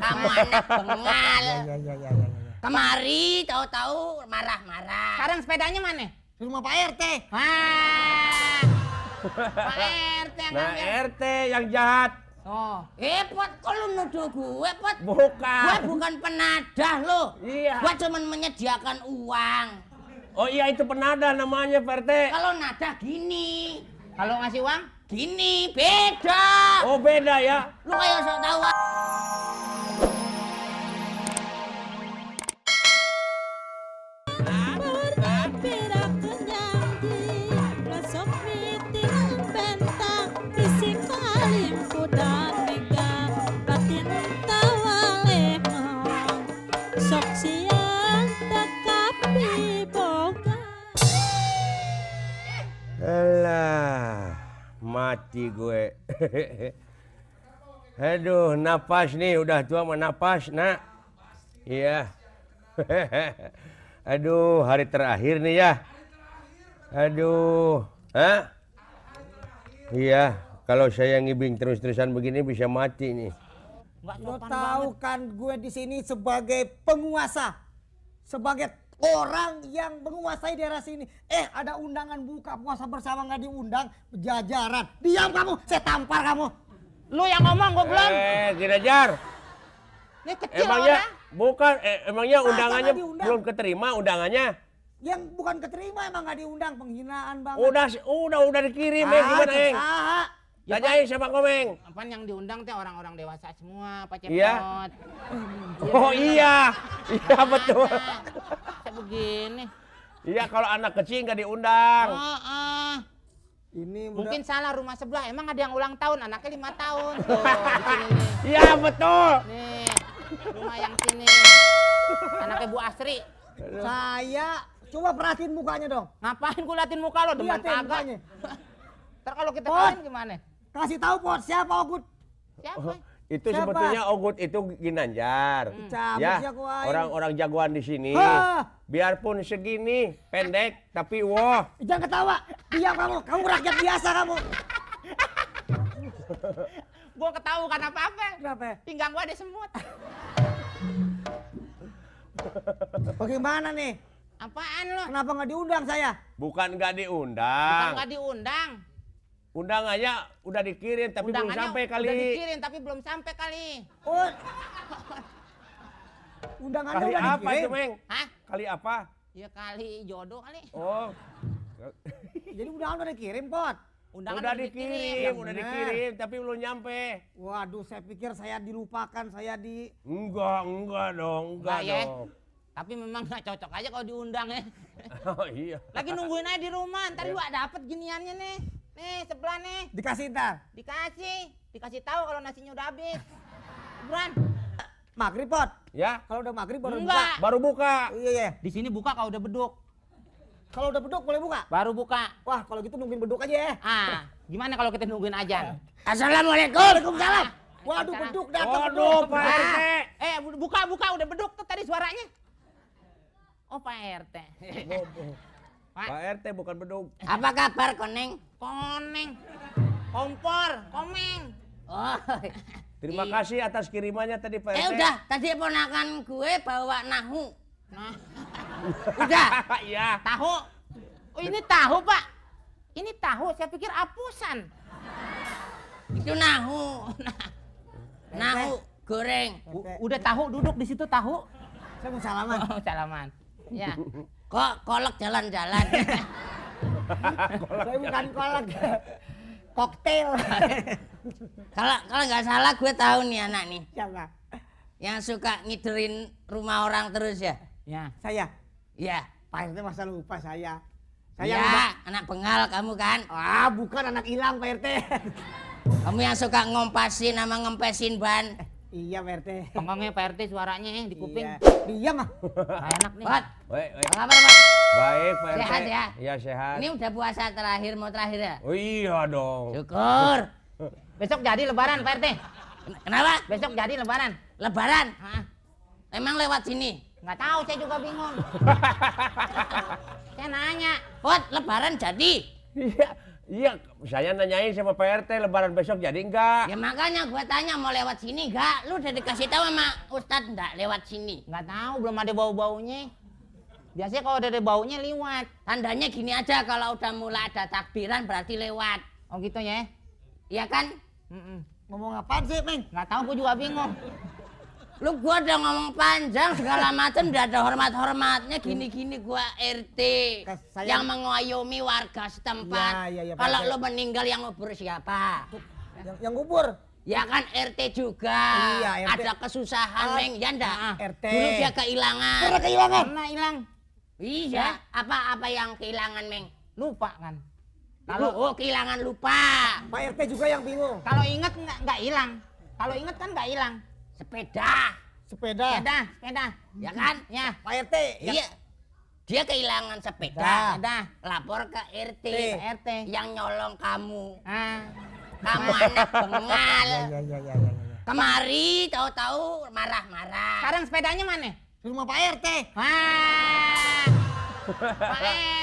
kamu anak bengal. Ya. Kemari tahu-tahu marah-marah. Sekarang sepedanya mana? Di rumah Pak RT. Wah. Pak RT. Nah, RT yang jahat. Oh. Pot, kok lu nuduh gue, Pot? Bukan. Gue bukan penadah lo. Iya. Gue cuma menyediakan uang. Oh iya, itu penada namanya, Pak RT. Kalau nada gini, Kalau ngasih uang? gini beda. Oh, beda ya. Lu kayak sok tahu. Alah, mati gue. Aduh, napas nih, udah tua mah napas, nak. Iya. Aduh, hari terakhir nih ya. Aduh, hah? Iya, kalau saya ngibing terus-terusan begini bisa mati nih. Lo tahu kan gue di sini sebagai penguasa, sebagai orang yang menguasai daerah sini. Ada undangan buka puasa bersama nggak diundang, jajaran. Diam kamu, saya tampar kamu. Lu yang ngomong, gua belum. Ginajar. Ini kecil Emangnya orang. bukan, emangnya Masa undangannya nggak diundang? belum keterima undangannya? Yang bukan keterima emang nggak diundang, penghinaan banget. Udah dikirim, gimana, Eng? Saha. Tanyain sama Komeng. Apaan yang diundang teh orang-orang dewasa semua, Pak Cepot. Iya. Oh iya, iya betul. Kayak begini. Iya, kalau anak kecil nggak diundang. Ini Mungkin salah rumah sebelah. Emang ada yang ulang tahun, anaknya 5 tahun. Tuh, di sini nih. Iya betul. Nih, rumah yang sini. Anaknya Bu Asri. saya coba perhatiin mukanya dong. Ngapain gua liatin muka lo, demen Liatin kagak? mukanya. Ntar kalau kita Pot. kawin gimana? Kasih tahu Pot, siapa Ogut? Siapa? Itu Siapa? sebetulnya Ogut itu Ginanjar. Cabut Ya, ya kuain. orang-orang jagoan di sini. Hah. Biarpun segini, pendek, tapi wah. Jangan ketawa, diam kamu rakyat biasa kamu. Gua ketahu kan apa-apa. Kenapa? Pinggang gua ada semut. Bagaimana nih? Apaan lo? Kenapa nggak diundang saya? Bukan nggak Bukan diundang. nggak diundang. Undangannya udah dikirim tapi belum Undangannya sampai kali. Udah dikirim tapi belum sampai kali. Oh, undangannya Kali udah apa dikirim. tuh, Meng? Hah? Kali apa? Ya kali jodoh kali. Oh. Jadi undangan udah dikirim, Pot. Undangan Udah dikirim, udah Bener. dikirim tapi belum nyampe. Waduh, saya pikir saya dilupakan, saya di... Enggak dong, enggak Enggak ya. dong. Tapi memang nggak cocok aja kalau diundang ya. Oh iya. Lagi nungguin aja di rumah. Ntar juga dapet giniannya nih. Nih sebelah nih. Dikasih ntar. Dikasih tahu kalau nasinya udah habis. Buruan. Maghrib, Pot. Ya, Kalau udah maghrib baru Enggak. baru buka. buka. Iya. Di sini buka kalau udah beduk. Kalau udah beduk boleh buka? Baru buka. Wah, kalau gitu nungguin beduk aja ya. Gimana kalau kita nungguin aja? Assalamualaikum. Waalaikumsalam. Waduh, beduk datang. Waduh, Pak RT. Buka udah beduk tuh tadi suaranya. Oh Pak RT. Pak RT bukan beduk. Apa kabar, Koneng? Koneng. Kompor. Komeng. Oh, Terima kasih atas kirimannya tadi Pak RT. udah. Tadi ponakan gue bawa nahu. Nah, Udah. Iya. tahu. Oh ini tahu Pak. Ini tahu. Saya pikir apusan. Itu nahu. Nahu goreng. Udah tahu duduk di situ tahu. Saya mau salaman. Oh, salaman. Ya. Kok kolek jalan-jalan. Saya bukan kolak. Koktail. Kalau nggak salah gue tahu nih anak nih. Siapa? Yang suka ngiderin rumah orang terus ya. Ya. Saya. Iya. Pak RT masa lupa saya. Saya Iya, anak bengal kamu kan. bukan anak hilang Pak RT. Kamu yang suka ngompasin sama ngempesin ban. Iya Pak RT. Pengongnya Pak RT suaranya di kuping. Iya. Diam ah. Nggak enak nih. Pot, Wait. apa kabar, Pot? Baik Pak RT. Sehat ya? Iya sehat. Ini udah puasa terakhir, mau terakhir ya? Oh iya dong. Syukur. Besok jadi lebaran Pak RT. Kenapa? Besok jadi lebaran. Lebaran? Hah? Emang lewat sini? Nggak tahu, saya juga bingung. Saya nanya. Pot, lebaran jadi? Iya. Iya, saya nanyain sama Pak RT lebaran besok jadi enggak? Ya makanya gua tanya mau lewat sini gak? Lu udah dikasih tahu sama Ustadz enggak lewat sini? Nggak tahu, belum ada bau-baunya. Biasanya kalau ada baunya liwat. Tandanya gini aja, kalau udah mulai ada takbiran berarti lewat. Oh gitu ya? Iya kan? Ngomong apaan sih, Meng? Nggak tahu, gue juga bingung. Lu gua udah ngomong panjang segala macam, udah ada hormat-hormatnya gini-gini gua RT yang mengayomi warga setempat. Ya, Kalau Pak RT. lu meninggal yang ngubur siapa? Yang kubur. Ya kan RT juga. Iya, RT. Ada kesusahan, Meng, ya ndak? RT. Dulu dia kehilangan. Pernah kehilangan? Pernah hilang. Iya, apa yang kehilangan, Meng? Lupa kan? Oh, kehilangan lupa. Pak RT juga yang bingung. Kalau inget nggak hilang. Kalau inget kan nggak hilang. Sepeda. Sepeda. Sepeda. Ya kan? Ya. Pak RT. Iya. Dia kehilangan sepeda. Sepeda. Lapor ke RT. RT. Yang nyolong kamu. Ah. Kamu anak bengal. Ya. Kemari tahu-tahu marah-marah. Sekarang sepedanya mana? Di rumah Pak RT. Wah. Pak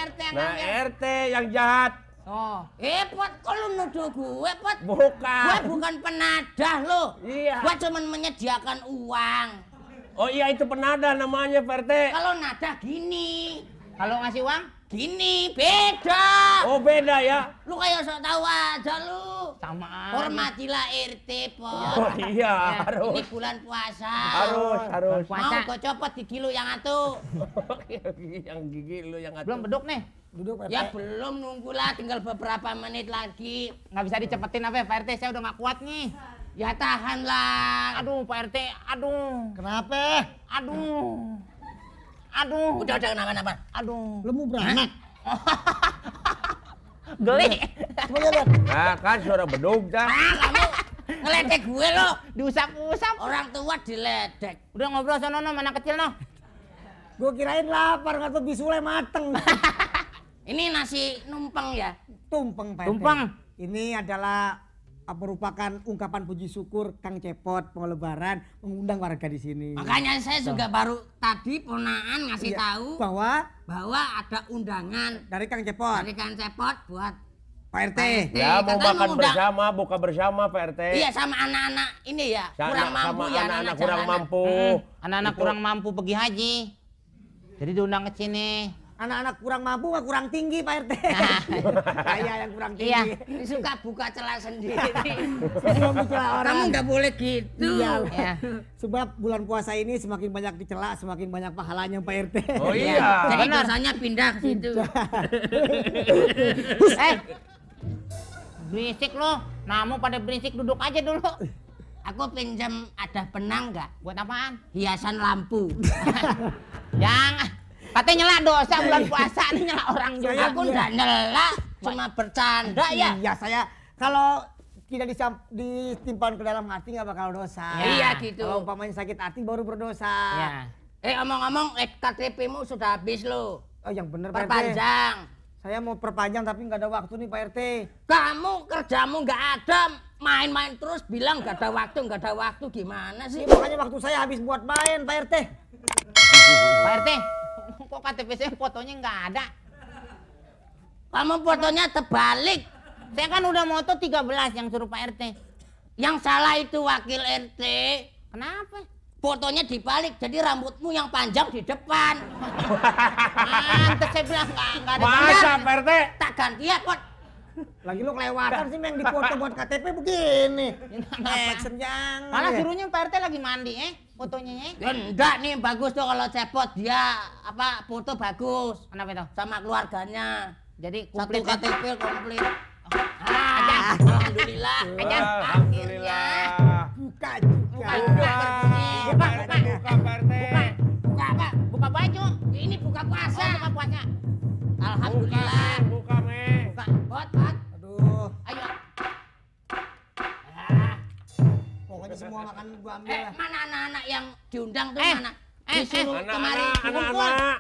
RT yang Nah, ngambil. RT yang jahat. Oh. Pot, kok lu nuduh gue, Pot? Bukan. Gue bukan penadah lo. Iya. Gue cuma menyediakan uang. Oh iya, itu penada namanya Pak RT. Kalau nadah gini, Kalau ngasih uang? gini beda. Oh beda ya? Lu kayak sok tahu aja lu. Sama aja. Hormatilah RT, Pot. Oh iya, Ini harus. bulan puasa. Harus. Puasa. Mau gue copot di kilo yang atu. Yang gigi lu yang Belum beduk nih. Duduk Pak RT. Ya belum, nunggulah tinggal beberapa menit lagi. Nggak bisa dicepetin apa ya, Pak RT? Saya udah nggak kuat nih. Ya tahanlah. Aduh, Pak RT. Aduh. Kenapa? Aduh. Aduh. Udah kenapa-napa. Aduh. Lu mau beranak? Geli. Coba lihat. Nah kan suara beduk dah. Kamu ngeledek gue lo. Diusap-usap. Orang tua diledek. Udah ngobrol sono no, mana kecil no. Gue kirain lapar nggak tuh bisulnya mateng. Ini nasi numpang ya. Tumpeng Pak RT. Tumpeng. Ini adalah merupakan ungkapan puji syukur Kang Cepot mau lebaran mengundang warga di sini. Makanya saya juga baru tadi ponaan ngasih Iya, tahu bahwa bahwa ada undangan dari Kang Cepot, dari Kang Cepot buat Pak RT. Ya mau Katanya makan mau undang- bersama, buka bersama Pak RT. Iya sama anak-anak ini ya kurang mampu sama ya anak-anak anak-anak kurang jalanan. mampu. Anak-anak Itu. kurang mampu pergi haji. Jadi diundang ke sini. Anak-anak kurang mampu nggak kurang tinggi Pak RT. Saya yang kurang Iya. tinggi. Ini suka buka celah sendiri. Sebelum dicela orang. Kamu nggak boleh gitu. Iya. Ya. Sebab bulan puasa ini semakin banyak dicela, semakin banyak pahalanya Pak RT. Oh iya. Jadi Benar. dosanya pindah ke situ. Berisik lo. Namu pada berisik, duduk aja dulu. Aku pinjam ada benang nggak? Buat apaan? Hiasan lampu. Jangan. Katanya nyela dosa bulan puasa nih, nyela orang juga. Saya- Aku nggak nyela, cuma bercanda ya. Iya, saya kalau tidak ditimpan ke dalam hati nggak bakal dosa. Iya, gitu. Kalau umpamanya sakit hati baru berdosa. Ya. Omong-omong, KTP-mu sudah habis lo. Oh yang bener Pak RT. Perpanjang. Saya mau perpanjang tapi nggak ada waktu nih Pak RT. Kamu kerjamu nggak ada, main-main terus bilang nggak ada waktu gimana sih? Makanya waktu saya habis buat main Pak RT. Pak RT, kok KTP saya fotonya nggak ada? Kamu fotonya terbalik. Saya kan udah moto 13 yang suruh Pak RT. Yang salah itu wakil RT. Kenapa? Fotonya dibalik, jadi rambutmu yang panjang di depan. Pantes saya bilang nggak ada. Masa Pak RT? Tak ganti ya, Pot. Lagi lu kelewatan sih Meng, di foto buat KTP begini. Kenapa? Action jangan. Malah ya. suruhnya Pak RT lagi mandi fotonya Ya enggak nih, bagus tuh kalau Cepot dia foto bagus Kenapa itu? sama keluarganya. Jadi Satu komplit ya? KTP komplit. Alhamdulillah. Aja. Alhamdulillah. Buka juga. Buka Pak RT, buka Pak RT. Buka apa? Buka baju. Ini buka puasa. Buka puasa. Alhamdulillah. Buka Meng. Buka. Pot. Aduh, Ayo. pokoknya semua makan gua ambil lah. Mana anak-anak yang diundang tuh Eh, mana? Disuruh kemari. Anak-anak.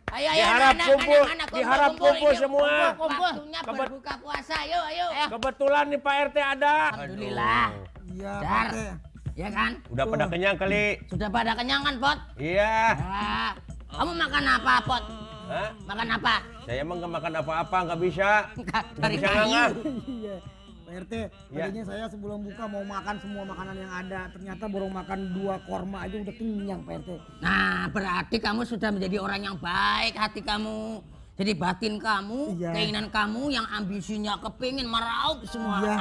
Ayo, Diharap kumpul, diharap kumpul Yuk. semua. Kumpul. Waktunya Kebet- berbuka puasa. Ayo. Kebetulan nih Pak RT ada. Alhamdulillah. Iya Pak Dar. RT. Ya kan? Udah pada kenyang kali. Sudah pada kenyang kan, Pot? Iya. Kamu makan apa, Pot? Hah? Makan apa? Saya emang nggak makan apa-apa, nggak bisa. Dari bisa kayu. ngangah. Iya. Pak RT, Ya. tadinya saya sebelum buka mau makan semua makanan yang ada. Ternyata baru makan 2 korma aja udah kenyang Pak RT. Nah, berarti kamu sudah menjadi orang yang baik, hati kamu. Jadi batin kamu, Iya. keinginan kamu yang ambisinya kepingin meraup semua. Iya.